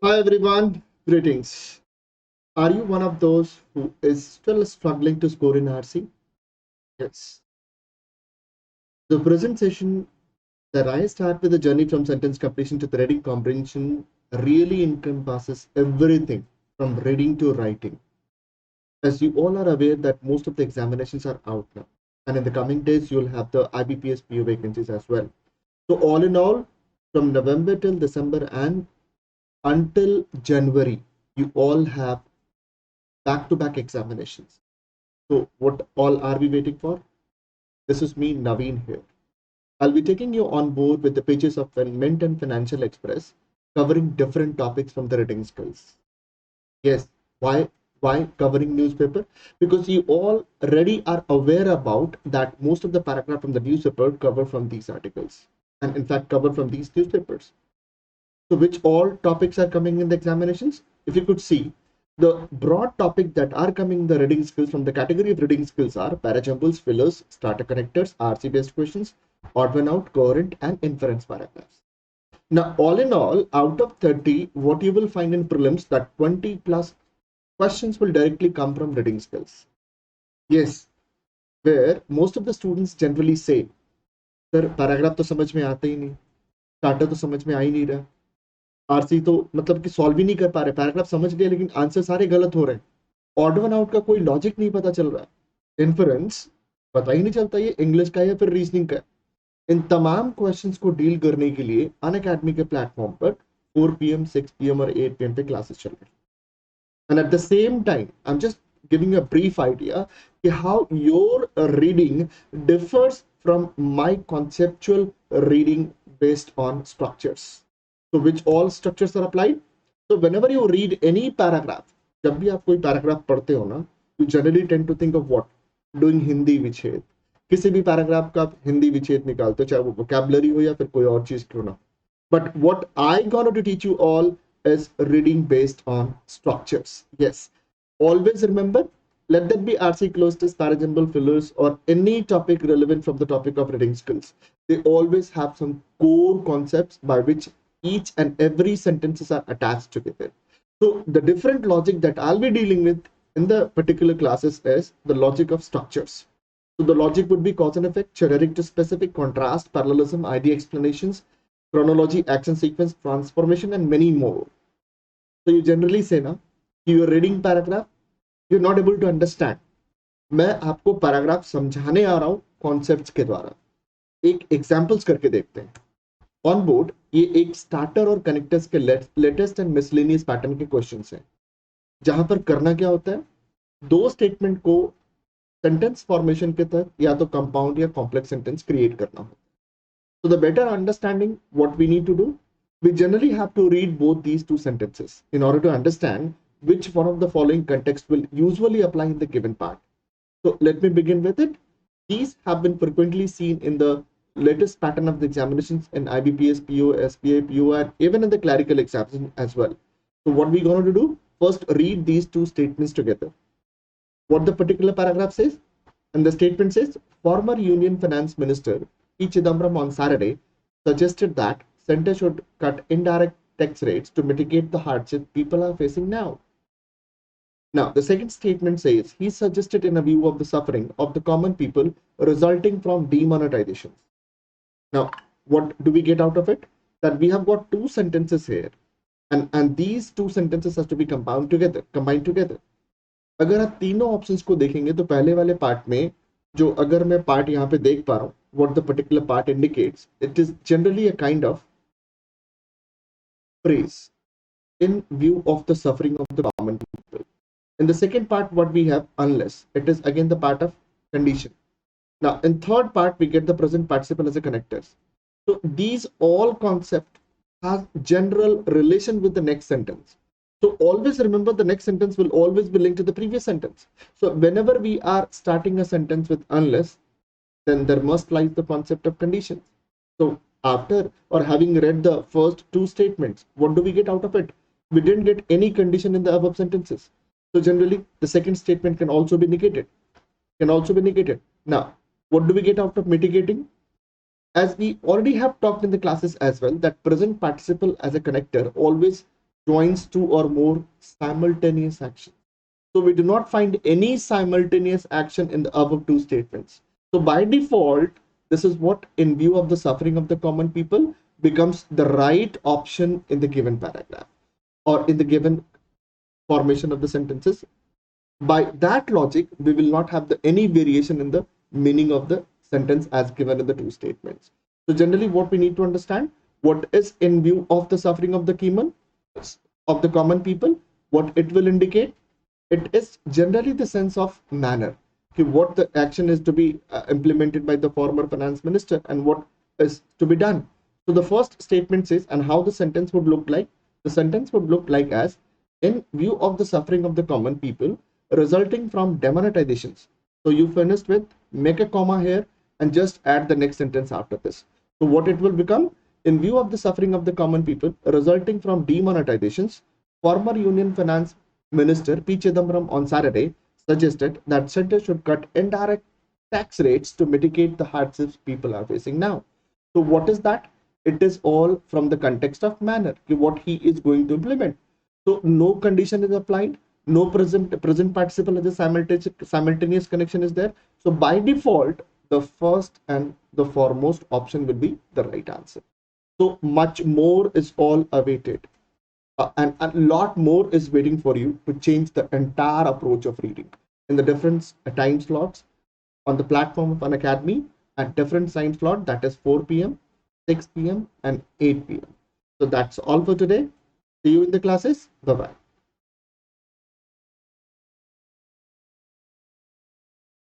Hi everyone, greetings. Are you one of those who is still struggling to score in RC? Yes. The present session that I start with a journey from sentence completion to the reading comprehension really encompasses everything from reading to writing. As you all are aware that most of the examinations are out now, and in the coming days you'll have the IBPS PO vacancies as well. So all in all, from November till December and until January, you all have back-to-back examinations. So what all are we waiting for? This is me, Naveen here. I'll be taking you on board with the pages of Mint and Financial Express, covering different topics from the reading skills. Yes, why covering newspaper? Because you already are aware about that most of the paragraph from the newspaper cover from these articles, and in fact cover from these newspapers. So which all topics are coming in the examinations? If you could see, the broad topic that are coming in the reading skills from the category of reading skills are parajumbles, fillers, starter connectors, RC based questions, odd one out, coherent, and inference paragraphs. Now, all in all, out of 30, what you will find in prelims that 20 plus questions will directly come from reading skills. Yes, where most of the students generally say, sir, paragraph तो समझ में आता ही नहीं, starter तो समझ में आ ही नहीं रहा, आरसी तो मतलब कि सॉल्व ही नहीं कर पा रहे, पैराग्राफ समझ गए लेकिन आंसर सारे गलत हो रहे हैं, ऑड वन आउट का कोई लॉजिक नहीं पता चल रहा है, इन्फरेंस पता ही नहीं चलता ये इंग्लिश का है या फिर रीजनिंग का है। इन तमाम क्वेश्चंस को डील करने के लिए अनअकैडमी के प्लेटफॉर्म पर 4 PM 6 PM और 8 PM पे क्लासेस चल रही है। And at the same time I am just giving a brief idea कि how your reading differs from my conceptual reading based on structures, so which all structures are applied. So whenever you read any paragraph, जब भी आप कोई paragraph पढ़ते हो ना, you generally tend to think of what? Doing Hindi विच्छेद। किसी भी पैराग्राफ का आप हिंदी विच्छेद निकालते हो, चाहे वो vocabulary हो या फिर कोई और चीज क्यों ना। But what I gonna to teach you all is reading based on structures. Yes, always remember, let that be RC closed parajumble fillers or any topic relevant from the topic of reading skills. They always have some core concepts by which each and every sentences are attached together. So the different logic that I'll be dealing with in the particular classes is the logic of structures. So the logic would be cause and effect, generic to specific, contrast, parallelism, idea explanations, chronology, action sequence, transformation, and many more. So you generally say ना, you are reading paragraph, you're not able to understand. मैं आपको paragraph समझाने आ रहा हूँ concepts के द्वारा। एक examples करके देखते हैं। ऑन बोर्ड ये एक स्टार्टर और कनेक्टर्स के लेटेस्ट एंड मिसलेनियस पैटर्न के क्वेश्चंस हैं, जहां पर करना क्या होता है, दो स्टेटमेंट को सेंटेंस फॉर्मेशन के तहत या तो कंपाउंड या कॉम्प्लेक्स सेंटेंस क्रिएट करना होता है। So the better understanding what we need to do, we generally have to read both these two sentences in order to understand which one of the following context will usually apply in the given part. So let me begin with it. These have been frequently seen in the latest pattern of the examinations in IBPS, PO, SPA, PO, and even in the clerical examination as well. So what we're going to do, first read these two statements together. What the particular paragraph says, and the statement says, former Union Finance Minister P. Chidambaram on Saturday suggested that center should cut indirect tax rates to mitigate the hardship people are facing now. Now, the second statement says he suggested in a view of the suffering of the common people resulting from demonetization. Now, what do we get out of it? That we have got two sentences here, and these two sentences has to be combined together. अगर आप तीनों options को देखेंगे तो पहले वाले part में जो अगर मैं पार्ट यहाँ पे देख पा रहा हूँ, what the particular part indicates, it is generally a kind of praise in view of the suffering of the common people. In the second part, what we have, unless, it is again the part of condition. Now, in third part, we get the present participle as a connectors. So these all concept have general relation with the next sentence. So always remember the next sentence will always be linked to the previous sentence. So whenever we are starting a sentence with unless, then there must lie the concept of conditions. So after or having read the first two statements, what do we get out of it? We didn't get any condition in the above sentences. So generally the second statement can also be negated. Now, what do we get out of mitigating? As we already have talked in the classes as well, that present participle as a connector always joins two or more simultaneous actions. So we do not find any simultaneous action in the above two statements. So by default, this is what, in view of the suffering of the common people, becomes the right option in the given paragraph or in the given formation of the sentences. By that logic, we will not have any variation in the meaning of the sentence as given in the two statements. So generally what we need to understand, what is in view of the suffering of the common people, what it will indicate, it is generally the sense of manner. Okay, what the action is to be implemented by the former finance minister and what is to be done. So the first statement says, and how the sentence would look like. The sentence would look like as, in view of the suffering of the common people resulting from demonetizations. So you finished with, make a comma here and just add the next sentence after this. So what it will become, in view of the suffering of the common people resulting from demonetizations, former Union Finance Minister P. Chidambaram on Saturday suggested that center should cut indirect tax rates to mitigate the hardships people are facing now. So what is that? It is all from the context of manner, what he is going to implement. So no condition is applied, no present participle as a simultaneous connection is there. So by default, the first and the foremost option will be the right answer. So much more is all awaited. And a lot more is waiting for you to change the entire approach of reading in the different time slots on the platform of Unacademy at different time slot, that is 4 p.m., 6 p.m. and 8 p.m. So that's all for today. See you in the classes. Bye bye.